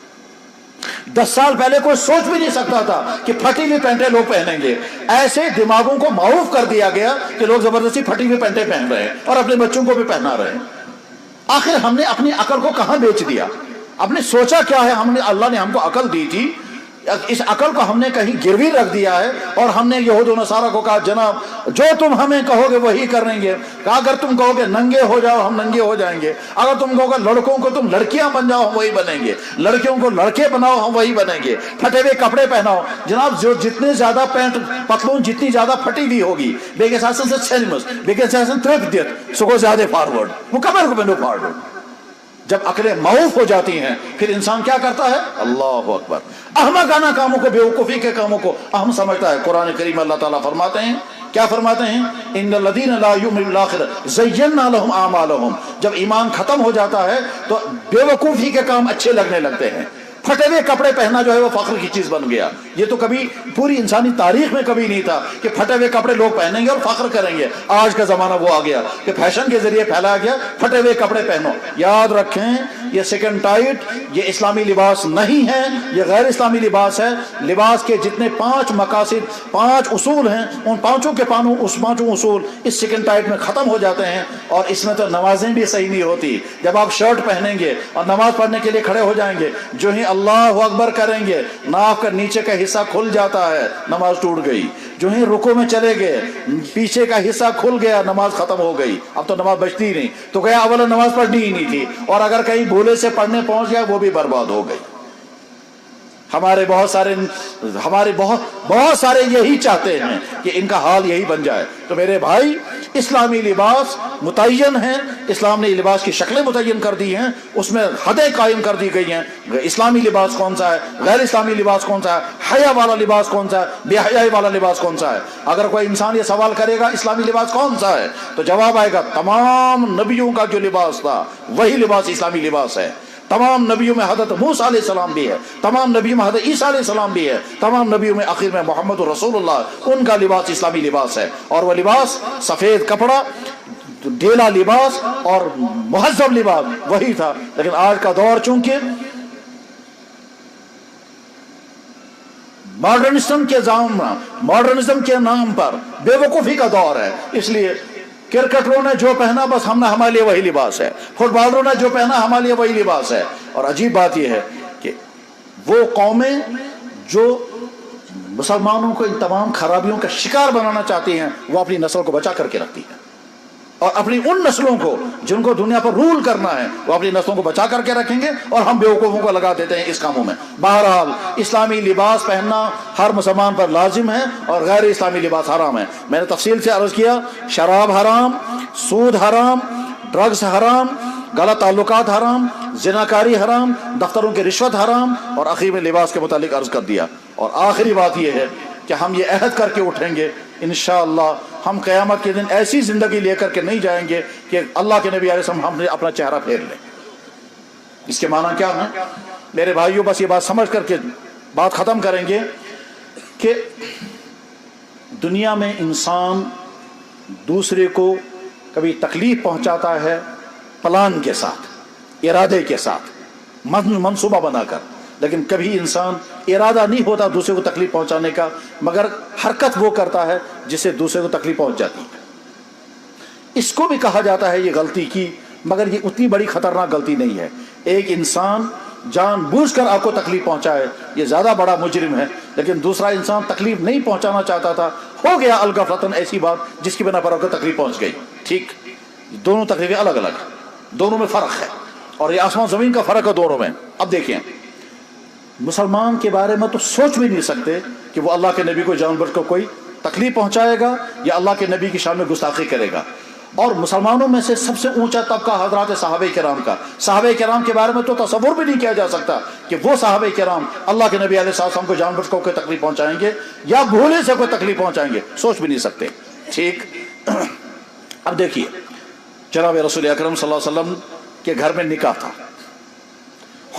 10 سال پہلے کوئی سوچ بھی نہیں سکتا تھا کہ پھٹی ہوئی پینٹیں لوگ پہنیں گے. ایسے دماغوں کو معروف کر دیا گیا کہ لوگ زبردستی پھٹی ہوئی پینٹیں پہن رہے ہیں اور اپنے بچوں کو بھی پہنا رہے ہیں. آخر ہم نے اپنی عقل کو کہاں بیچ دیا؟ ہم نے سوچا کیا ہے؟ اللہ نے ہم کو عقل دی تھی، اس عقل کو ہم نے کہیں گروی رکھ دیا ہے اور ہم نے یہود و نصارہ کو کہا جناب جو تم ہمیں کہو گے وہی کریں گے. اگر تم کہو گے ننگے ہو جاؤ ہم ننگے ہو جائیں گے. اگر تم کہو گے لڑکوں کو تم لڑکیاں بن جاؤ ہم وہی بنیں گے. لڑکیوں کو لڑکے بناؤ ہم وہی بنیں گے. پھٹے ہوئے کپڑے پہناؤ جناب. جو جتنے زیادہ پینٹ پتلون جتنی زیادہ پھٹی ہوئی ہوگی بیگے ساسن سے سینمس بیگے ساسن ترپ دیت سو کو زیادہ فارورڈ مکمل کو بنو فارورڈ. جب عقلیں معروف ہو جاتی ہیں پھر انسان کیا کرتا ہے؟ اللہ اکبر. احمقانہ کاموں کو، بیوقوفی کے کاموں کو اہم سمجھتا ہے. قرآن کریم اللہ تعالیٰ فرماتے ہیں، کیا فرماتے ہیں؟ ان الذین لا یؤمنون بالآخرہ زینا لهم اعمالهم. جب ایمان ختم ہو جاتا ہے تو بیوقوفی کے کام اچھے لگنے لگتے ہیں. پھٹے ہوئے کپڑے پہننا جو ہے وہ فخر کی چیز بن گیا. یہ تو کبھی پوری انسانی تاریخ میں کبھی نہیں تھا کہ پھٹے ہوئے کپڑے لوگ پہنیں گے اور فخر کریں گے. آج کا زمانہ وہ آ گیا کہ فیشن کے ذریعے پھیلایا گیا پھٹے ہوئے کپڑے پہنو. یاد رکھیں یہ سیکنڈ ٹائٹ یہ اسلامی لباس نہیں ہے، یہ غیر اسلامی لباس ہے. لباس کے جتنے 5 مقاصد 5 اصول ہیں ان پانچوں اصول اس سیکنڈ ٹائٹ میں ختم ہو جاتے ہیں. اور اس میں تو نمازیں بھی صحیح نہیں ہوتی. جب آپ شرٹ پہنیں گے اور نماز پڑھنے کے لیے کھڑے ہو جائیں گے جو ہی اللہ اکبر کریں گے ناف کا نیچے کا حصہ کھل جاتا ہے، نماز ٹوٹ گئی. جو ہی رکوع میں چلے گئے پیچھے کا حصہ کھل گیا نماز ختم ہو گئی. اب تو نماز بچتی ہی نہیں. تو گیا اولا نماز پڑھنی ہی نہیں تھی اور اگر کہیں بھولے سے پڑھنے پہنچ گیا وہ بھی برباد ہو گئی. ہمارے بہت سارے یہی چاہتے ہیں کہ ان کا حال یہی بن جائے. تو میرے بھائی اسلامی لباس متعین ہیں. اسلام نے لباس کی شکلیں متعین کر دی ہیں، اس میں حدیں قائم کر دی گئی ہیں. اسلامی لباس کون سا ہے، غیر اسلامی لباس کون سا ہے، حیا والا لباس کون سا ہے، بے حیائی والا لباس کون سا ہے. اگر کوئی انسان یہ سوال کرے گا اسلامی لباس کون سا ہے تو جواب آئے گا تمام نبیوں کا جو لباس تھا وہی لباس اسلامی لباس ہے. تمام نبیوں میں حضرت موسیٰ علیہ السلام بھی ہے، تمام نبیوں میں حضرت عیسیٰ علیہ السلام بھی ہے، تمام نبیوں میں آخر میں محمد رسول اللہ ان کا لباس اسلامی لباس ہے. اور وہ لباس سفید کپڑا ڈھیلا لباس اور مہذب لباس وہی تھا. لیکن آج کا دور چونکہ ماڈرنزم کے نام پر بے وقوفی کا دور ہے، اس لیے کرکٹروں نے جو پہنا بس ہمارے لیے وہی لباس ہے، فٹ بالروں نے جو پہنا ہمارے لیے وہی لباس ہے. اور عجیب بات یہ ہے کہ وہ قومیں جو مسلمانوں کو ان تمام خرابیوں کا شکار بنانا چاہتی ہیں وہ اپنی نسل کو بچا کر کے رکھتی ہیں. اور اپنی ان نسلوں کو جن کو دنیا پر رول کرنا ہے وہ اپنی نسلوں کو بچا کر کے رکھیں گے اور ہم بیوقوفوں کو لگا دیتے ہیں اس کاموں میں. بہرحال اسلامی لباس پہننا ہر مسلمان پر لازم ہے اور غیر اسلامی لباس حرام ہے. میں نے تفصیل سے عرض کیا شراب حرام، سود حرام، ڈرگز حرام، غلط تعلقات حرام، زناکاری حرام، دفتروں کی رشوت حرام اور اخیر میں لباس کے متعلق عرض کر دیا. اور آخری بات یہ ہے کہ ہم یہ عہد کر کے اٹھیں گے انشاءاللہ ہم قیامت کے دن ایسی زندگی لے کر کے نہیں جائیں گے کہ اللہ کے نبی علیہ السلام ہم نے اپنا چہرہ پھیر لیں. اس کے معنی کیا ہے میرے بھائیوں؟ بس یہ بات سمجھ کر کے بات ختم کریں گے کہ دنیا میں انسان دوسرے کو کبھی تکلیف پہنچاتا ہے پلان کے ساتھ، ارادے کے ساتھ، منصوبہ بنا کر، لیکن کبھی انسان ارادہ نہیں ہوتا دوسرے کو تکلیف پہنچانے کا مگر حرکت وہ کرتا ہے جس سے دوسرے کو تکلیف پہنچ جاتی ہے. اس کو بھی کہا جاتا ہے یہ غلطی کی مگر یہ اتنی بڑی خطرناک غلطی نہیں ہے. ایک انسان جان بوجھ کر آپ کو تکلیف پہنچائے یہ زیادہ بڑا مجرم ہے، لیکن دوسرا انسان تکلیف نہیں پہنچانا چاہتا تھا، ہو گیا الغفلتاً ایسی بات جس کی بنا پر آپ کو تکلیف پہنچ گئی. ٹھیک، دونوں تکلیفیں الگ الگ، دونوں میں فرق ہے، اور یہ آسمان زمین کا فرق ہے دونوں میں. اب دیکھیں، مسلمان کے بارے میں تو سوچ بھی نہیں سکتے کہ وہ اللہ کے نبی کو جان بوجھ کر کوئی تکلیف پہنچائے گا یا اللہ کے نبی کی شان میں گستاخی کرے گا. اور مسلمانوں میں سے سب سے اونچا طبقہ حضرات صحابہ کرام کا، صحابہ کرام کے بارے میں تو تصور بھی نہیں کیا جا سکتا کہ وہ صحابہ کرام اللہ کے نبی علیہ السلام کو جان بوجھ کر کوئی تکلیف پہنچائیں گے یا بھولے سے کوئی تکلیف پہنچائیں گے، سوچ بھی نہیں سکتے. ٹھیک، اب دیکھیے جناب رسول اکرم صلی اللہ علیہ وسلم کے گھر میں نکاح تھا.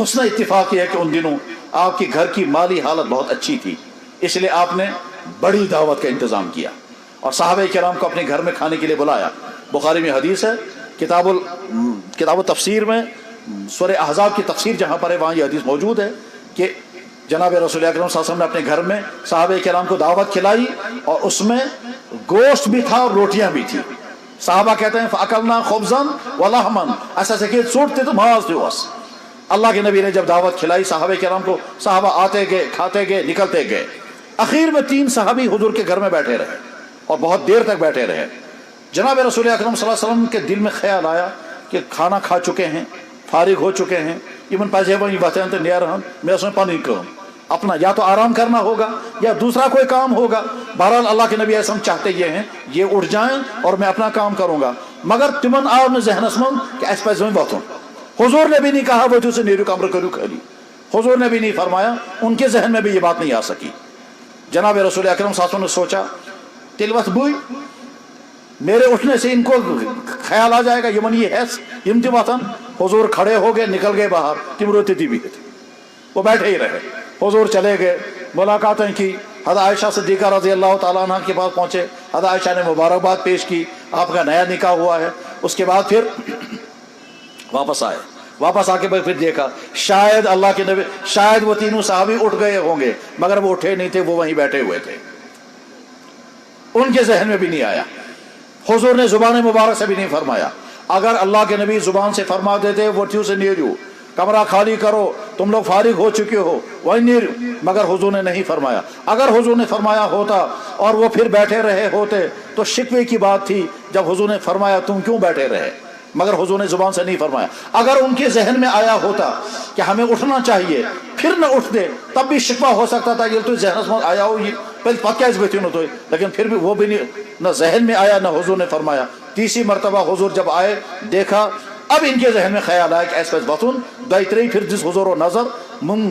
حسن اتفاق یہ ہے کہ ان دنوں آپ کے گھر کی مالی حالت بہت اچھی تھی، اس لیے آپ نے بڑی دعوت کا انتظام کیا اور صحابہ کرام کو اپنے گھر میں کھانے کے لیے بلایا. بخاری میں حدیث ہے، کتاب التفسیر میں سورہ احزاب کی تفسیر جہاں پر ہے وہاں یہ حدیث موجود ہے کہ جناب رسول اکرم صلی اللہ علیہ وسلم نے اپنے گھر میں صحابہ کرام کو دعوت کھلائی اور اس میں گوشت بھی تھا اور روٹیاں بھی تھی. صحابہ کہتے ہیں فَأَكَلْنَا خُبْزًا وَلَحْمًا، ایسا سے کہ سوٹتے تو ماز تھے بس. اللہ کے نبی نے جب دعوت کھلائی صحابہ کرام کو، صحابہ آتے گئے، کھاتے گئے، نکلتے گئے. اخیر میں 3 صحابی حضور کے گھر میں بیٹھے رہے اور بہت دیر تک بیٹھے رہے. جناب رسول اکرم صلی اللہ علیہ وسلم کے دل میں خیال آیا کہ کھانا کھا چکے ہیں، فارغ ہو چکے ہیں، ایمن پاجے وہیں باتیں تو نیا رہن میں اس میں پانی کروں، اپنا یا تو آرام کرنا ہوگا یا دوسرا کوئی کام ہوگا. بہرحال اللہ کے نبی ایسا چاہتے یہ ہیں یہ اٹھ جائیں اور میں اپنا کام کروں گا. مگر تمن آو نے ذہنس من کہ اس پہ زمین باتوں. حضور نے بھی نہیں کہا وہ سے نیرو کمر کرو کھلی، حضور نے بھی نہیں فرمایا، ان کے ذہن میں بھی یہ بات نہیں آ سکی. جناب رسول اکرم صلی اللہ علیہ وسلم نے سوچا تلوت بوئی میرے اٹھنے سے ان کو خیال آ جائے گا یمن یہ ہے یمتی وطن. حضور کھڑے ہو گئے، نکل گئے باہر، تم روتی تھی بھی تھے، وہ بیٹھے ہی رہے. حضور چلے گئے، ملاقاتیں کی، حضرت عائشہ صدیقہ رضی اللہ تعالیٰ عنہ کے پاس پہنچے. حضرت عائشہ نے مبارکباد پیش کی، آپ کا نیا نکاح ہوا ہے. اس کے بعد پھر واپس آئے، واپس آ کے پھر دیکھا شاید اللہ کے نبی، شاید وہ 3 صحابی اٹھ گئے ہوں گے، مگر وہ اٹھے نہیں تھے، وہ وہیں بیٹھے ہوئے تھے. ان کے ذہن میں بھی نہیں آیا. حضور نے زبان مبارک سے بھی نہیں فرمایا. اگر اللہ کے نبی زبان سے فرما دیتے وہ تھیو سے نیرو کمرہ خالی کرو، تم لوگ فارغ ہو چکے ہو، وہی نیرو، مگر حضور نے نہیں فرمایا. اگر حضور نے فرمایا ہوتا اور وہ پھر بیٹھے رہے ہوتے تو شکوے کی بات تھی. جب حضور نے فرمایا تم کیوں بیٹھے رہے، مگر حضور نے زبان سے نہیں فرمایا. اگر ان کے ذہن میں آیا ہوتا کہ ہمیں اٹھنا چاہیے پھر نہ اٹھتے تب بھی شکوہ ہو سکتا تھا، یہ تو ذہن میں آیا ہو، یہ پہلے پکا اس بیٹھی تو، لیکن پھر بھی وہ بھی نہیں، نہ ذہن میں آیا نہ حضور نے فرمایا. 3 مرتبہ حضور جب آئے دیکھا، اب ان کے ذہن میں خیال آیا کہ ایس پس بطن دائتری پھر جس حضور و نظر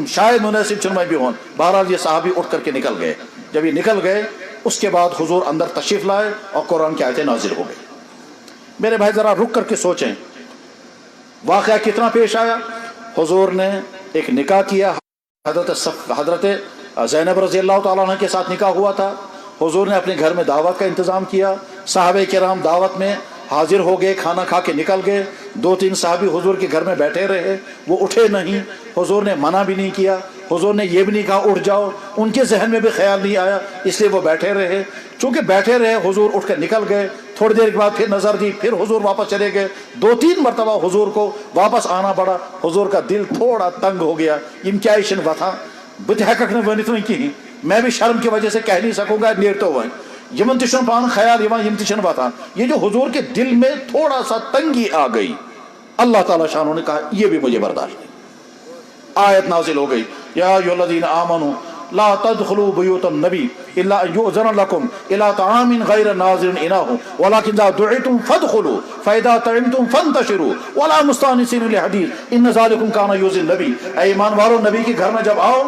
شاید مناسب چنمائی بھی ہون. بہرحال یہ صحابی اٹھ کر کے نکل گئے. جب یہ نکل گئے اس کے بعد حضور اندر تشریف لائے اور قرآن کی آیتیں نازل ہو گئی. میرے بھائی ذرا رک کر کے سوچیں واقعہ کتنا پیش آیا. حضور نے ایک نکاح کیا، حضرت زینب رضی اللہ تعالیٰ عنہ کے ساتھ نکاح ہوا تھا. حضور نے اپنے گھر میں دعوت کا انتظام کیا، صحابہ کرام دعوت میں حاضر ہو گئے، کھانا کھا کے نکل گئے. 2-3 صحابی حضور کے گھر میں بیٹھے رہے، وہ اٹھے نہیں. حضور نے منع بھی نہیں کیا، حضور نے یہ بھی نہیں کہا اٹھ جاؤ، ان کے ذہن میں بھی خیال نہیں آیا، اس لیے وہ بیٹھے رہے. چونکہ بیٹھے رہے حضور اٹھ کر نکل گئے. تھوڑی دیر کے بعد پھر نظر دی، پھر حضور واپس چلے گئے. 2-3 مرتبہ حضور کو واپس آنا پڑا. حضور کا دل تھوڑا تنگ ہو گیا. یم کیا ایشن وتھا بت ہیکک نے ونت وہیں کہیں، میں بھی شرم کی وجہ سے کہہ نہیں سکوں گا نیر تو وہیں یمن تشن پان خیال یم تشن وتھا. یہ جو حضور کے دل میں تھوڑا سا تنگی آ گئی، اللہ تعالیٰ شانہ نے کہا یہ بھی مجھے برداشت نہیں. آیت نازل ہو گئی یا ایھا الذین آمنوا لا تدخلوا بیوت النبی الا ان یؤذن لکم الی طعام غیر ناظرین انہ ولکن اذا دعیتم فادخلوا فاذا طعمتم فانتشروا ولا مستانسین لحدیث ان ذلکم کان یؤذی النبی. اے ایمان والو، نبی کے گھر میں جب آؤ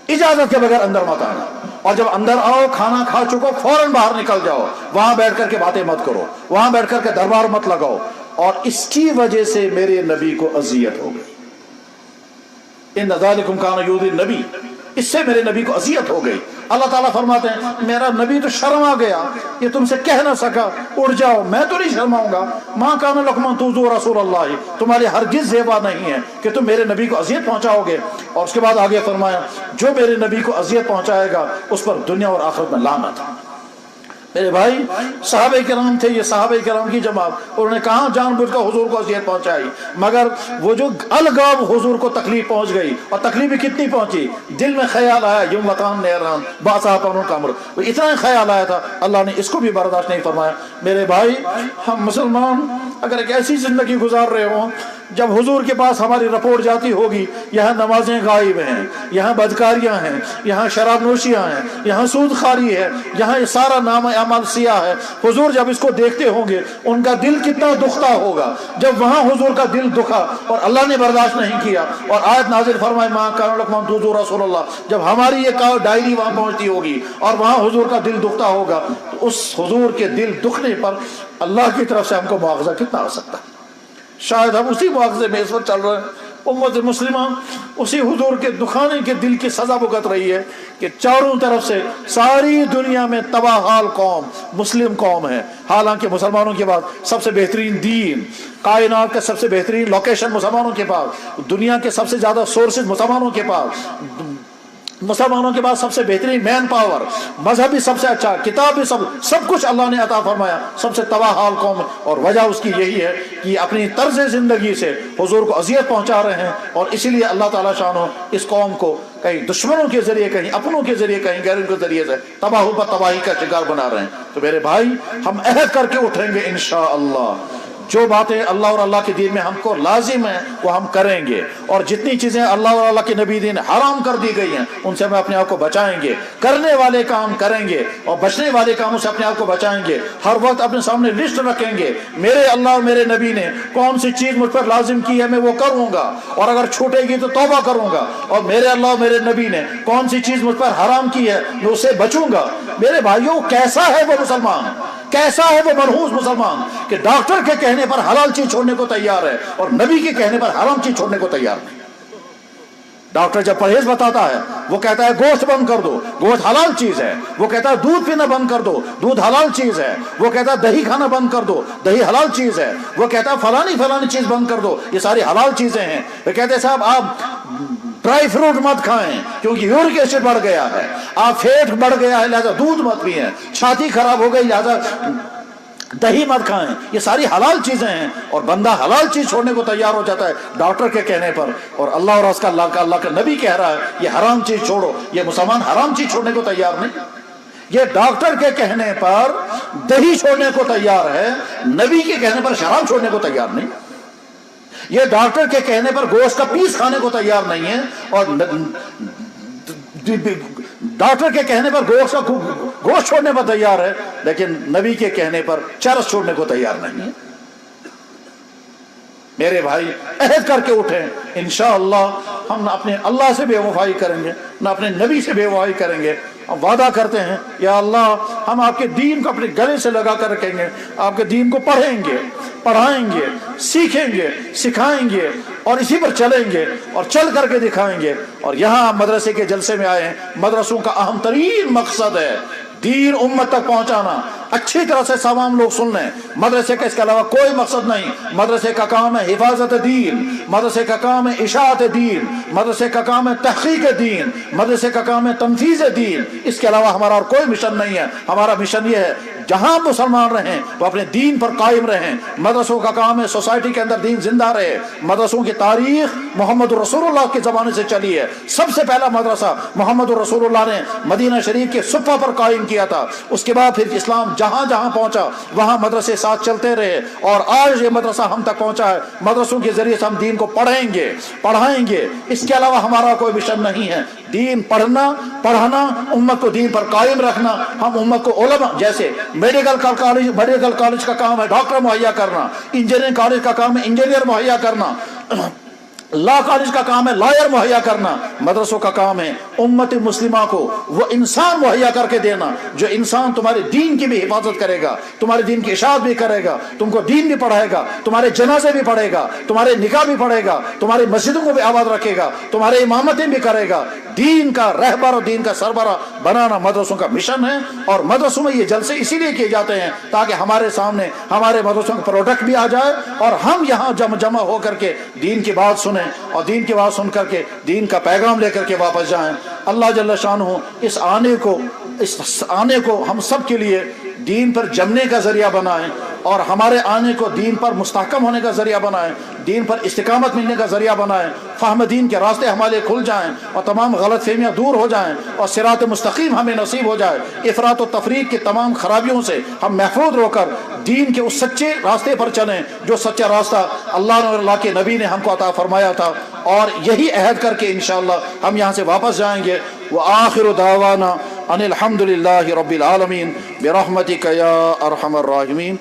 اجازت کے بغیر اندر مت آنا، اور جب اندر آؤ کھانا کھا چکو فوراً باہر نکل جاؤ. وہاں بیٹھ کر کے باتیں مت کرو، وہاں بیٹھ کر کے دربار مت لگاؤ. اور اس کی وجہ سے میرے نبی کو اذیت ہو گئی. ان ذالکم کان یؤذی النبی، اس سے میرے نبی کو اذیت ہو گئی. اللہ تعالیٰ فرماتے ہیں میرا نبی تو شرما گیا، یہ تم سے کہہ نہ سکا اٹھ جاؤ، میں تو نہیں شرماؤں گا. ماں کان لکم ان تؤذوا رسول اللہ، تمہارے ہرگز زیبا نہیں ہے کہ تم میرے نبی کو اذیت پہنچاؤ گے. اور اس کے بعد آگے فرمایا جو میرے نبی کو اذیت پہنچائے گا اس پر دنیا اور آخرت میں لعنت. میرے بھائی صحابہ کرام تھے، یہ صحابہ کرام کی جماعت، انہوں نے کہاں جان بوجھ کر حضور کو اذیت پہنچائی، مگر وہ جو الگاب حضور کو تکلیف پہنچ گئی، اور تکلیف بھی کتنی پہنچی، دل میں خیال آیا یوم وطان نیران باصحابن کا امر، اتنا خیال آیا تھا، اللہ نے اس کو بھی برداشت نہیں فرمایا۔ میرے بھائی ہم مسلمان اگر ایک ایسی زندگی گزار رہے ہوں جب حضور کے پاس ہماری رپورٹ جاتی ہوگی یہاں نمازیں غائب ہیں، یہاں بدکاریاں ہیں، یہاں شراب نوشیاں ہیں، یہاں سود خواری ہے، یہاں یہ سارا نام اعمال سیاہ ہے، حضور جب اس کو دیکھتے ہوں گے ان کا دل کتنا دکھتا ہوگا۔ جب وہاں حضور کا دل دکھا اور اللہ نے برداشت نہیں کیا اور آیت نازل فرمائے ماں کان لکم ان تؤذوا رسول اللہ، جب ہماری یہ ڈائری وہاں پہنچتی ہوگی اور وہاں حضور کا دل دکھتا ہوگا، تو اس حضور کے دل دکھنے پر اللہ کی طرف سے ہم کو مواخذہ کتنا آ سکتا ہے؟ شاید ہم اسی مواخذے میں اس وقت چل رہے ہیں۔ امت مسلمہ اسی حضور کے دکھانے کے دل کی سزا بھگت رہی ہے کہ چاروں طرف سے ساری دنیا میں تباہ حال قوم مسلم قوم ہے، حالانکہ مسلمانوں کے پاس سب سے بہترین دین، کائنات کا سب سے بہترین لوکیشن مسلمانوں کے پاس، دنیا کے سب سے زیادہ سورسز مسلمانوں کے پاس، مسلمانوں کے پاس سب سے بہترین مین پاور، مذہب بھی سب سے اچھا، کتاب بھی سب کچھ اللہ نے عطا فرمایا، سب سے تباہ حال قوم ہے۔ اور وجہ اس کی یہی ہے کہ اپنی طرز زندگی سے حضور کو اذیت پہنچا رہے ہیں، اور اسی لیے اللہ تعالیٰ شانہ اس قوم کو کہیں دشمنوں کے ذریعے، کہیں اپنوں کے ذریعے، کہیں غیروں کے ذریعے سے تباہ پر تباہی کا شکار بنا رہے ہیں۔ تو میرے بھائی ہم عہد کر کے اٹھیں گے انشاءاللہ، جو باتیں اللہ اور اللہ کے دین میں ہم کو لازم ہیں وہ ہم کریں گے، اور جتنی چیزیں اللہ اور اللہ کے نبی دین حرام کر دی گئی ہیں ان سے ہم اپنے آپ کو بچائیں گے، کرنے والے کام کریں گے اور بچنے والے کاموں سے اپنے آپ کو بچائیں گے۔ ہر وقت اپنے سامنے لسٹ رکھیں گے، میرے اللہ اور میرے نبی نے کون سی چیز مجھ پر لازم کی ہے میں وہ کروں گا، اور اگر چھوٹے گی تو توبہ کروں گا، اور میرے اللہ اور میرے نبی نے کون سی چیز مجھ پر حرام کی ہے میں اسے بچوں گا۔ میرے بھائیوں کیسا ہے وہ مسلمان، کیسا ہے وہ منحوس مسلمان کہ ڈاکٹر کے کہنے پر حلال چیز چھوڑنے کو تیار ہے اور نبی کے کہنے پر حرام چیز چھوڑنے کو تیار نہیں۔ ڈاکٹر جب پرہیز بتاتا ہے وہ کہتا ہے گوشت بند کر دو، گوشت حلال چیز ہے، وہ کہتا ہے دودھ پینا بند کر دو، دودھ حلال چیز ہے، وہ کہتا ہے دہی کھانا بند کر دو، دہی حلال چیز ہے، وہ کہتا ہے فلانی چیز بند کر دو، یہ ساری حلال چیزیں ہیں۔ وہ کہتے ہیں صاحب آپ ڈرائی فروٹ مت کھائیں کیونکہ یورک ایسڈ بڑھ گیا ہے، آپ فیٹ بڑھ گیا ہے لہذا دودھ مت پئیں، چھاتی خراب ہو گئی لہذا دہی مت کھائیں، یہ ساری حلال چیزیں ہیں، اور بندہ حلال چیز چھوڑنے کو تیار ہو جاتا ہے ڈاکٹر کے کہنے پر، اور اللہ اور اس کا اللہ کا نبی کہہ رہا ہے یہ حرام چیز چھوڑو، یہ مسلمان حرام چیز چھوڑنے کو تیار نہیں۔ یہ ڈاکٹر کے کہنے پر دہی چھوڑنے کو تیار ہے، نبی کے کہنے پر شراب چھوڑنے کو تیار نہیں۔ یہ ڈاکٹر کے کہنے پر گوشت کا پیس کھانے کو تیار نہیں ہے، اور ڈاکٹر کے کہنے پر گوشت چھوڑنے پر تیار ہے، لیکن نبی کے کہنے پر چرس چھوڑنے کو تیار نہیں ہے۔ میرے بھائی عہد کر کے اٹھیں، انشاءاللہ ہم نہ اپنے اللہ سے بے وفائی کریں گے نہ اپنے نبی سے بے وفائی کریں گے۔ ہم وعدہ کرتے ہیں یا اللہ ہم آپ کے دین کو اپنے گلے سے لگا کر رکھیں گے، آپ کے دین کو پڑھیں گے، پڑھائیں گے، سیکھیں گے، سکھائیں گے، اور اسی پر چلیں گے اور چل کر کے دکھائیں گے۔ اور یہاں مدرسے کے جلسے میں آئے ہیں، مدرسوں کا اہم ترین مقصد ہے دین امت تک پہنچانا، اچھی طرح سے تمام لوگ سن لیں، مدرسے کا اس کے علاوہ کوئی مقصد نہیں۔ مدرسے کا کام ہے حفاظت دین، مدرسے کا کام ہے اشاعت دین، مدرسے کا کام ہے تحقیق دین، مدرسے کا کام ہے تنفیذ دین، اس کے علاوہ ہمارا اور کوئی مشن نہیں ہے۔ ہمارا مشن یہ ہے جہاں مسلمان رہیں وہ اپنے دین پر قائم رہیں۔ مدرسوں کا کام ہے سوسائٹی کے اندر دین زندہ رہے۔ مدرسوں کی تاریخ محمد رسول اللہ کے زمانے سے چلی ہے۔ سب سے پہلا مدرسہ محمد رسول اللہ نے مدینہ شریف کے صفہ پر قائم کیا تھا، اس کے بعد پھر اسلام جہاں جہاں پہنچا وہاں مدرسے ساتھ چلتے رہے، اور آج یہ مدرسہ ہم تک پہنچا ہے۔ مدرسوں کے ذریعے سے ہم دین کو پڑھیں گے، پڑھائیں گے، اس کے علاوہ ہمارا کوئی مشن نہیں ہے۔ دین پڑھنا، پڑھانا، امت کو دین پر قائم رکھنا۔ ہم امت کو علماء جیسے میڈیکل کالج کا کام ہے ڈاکٹر مہیا کرنا، انجینئرنگ کالج کا کام ہے انجینئر مہیا کرنا، لا کالج کا کام ہے لائر مہیا کرنا، مدرسوں کا کام ہے امت مسلمہ کو وہ انسان مہیا کر کے دینا جو انسان تمہارے دین کی بھی حفاظت کرے گا، تمہارے دین کی اشاعت بھی کرے گا، تم کو دین بھی پڑھائے گا، تمہارے جنازے بھی پڑھے گا، تمہارے نکاح بھی پڑھے گا، تمہاری مسجدوں کو بھی آباد رکھے گا، تمہارے امامتیں بھی کرے گا۔ دین کا رہبر اور دین کا سربراہ بنانا مدرسوں کا مشن ہے، اور مدرسوں میں یہ جلسے اسی لیے کیے جاتے ہیں تاکہ ہمارے سامنے ہمارے مدرسوں کا پروڈکٹ بھی آ جائے اور ہم یہاں جمع ہو کر کے دین کی بات سنیں اور دین کی بات سن کر کے دین کا پیغام لے کر کے واپس جائیں۔ اللہ جل شانہ اس آنے کو ہم سب کے لیے دین پر جمنے کا ذریعہ بنائیں اور ہمارے آنے کو دین پر مستحکم ہونے کا ذریعہ بنائیں، دین پر استقامت ملنے کا ذریعہ بنائیں، فہم دین کے راستے ہمارے کھل جائیں اور تمام غلط فہمیاں دور ہو جائیں اور صراط مستقیم ہمیں نصیب ہو جائے، افراط و تفریق کی تمام خرابیوں سے ہم محفوظ رو کر دین کے اس سچے راستے پر چلیں جو سچا راستہ اللہ اور اللہ کے نبی نے ہم کو عطا فرمایا تھا، اور یہی عہد کر کے انشاءاللہ ہم یہاں سے واپس جائیں گے۔ وآخر دعوانا ان الحمد للہ رب العالمین برحمتک یا ارحم الراحمین۔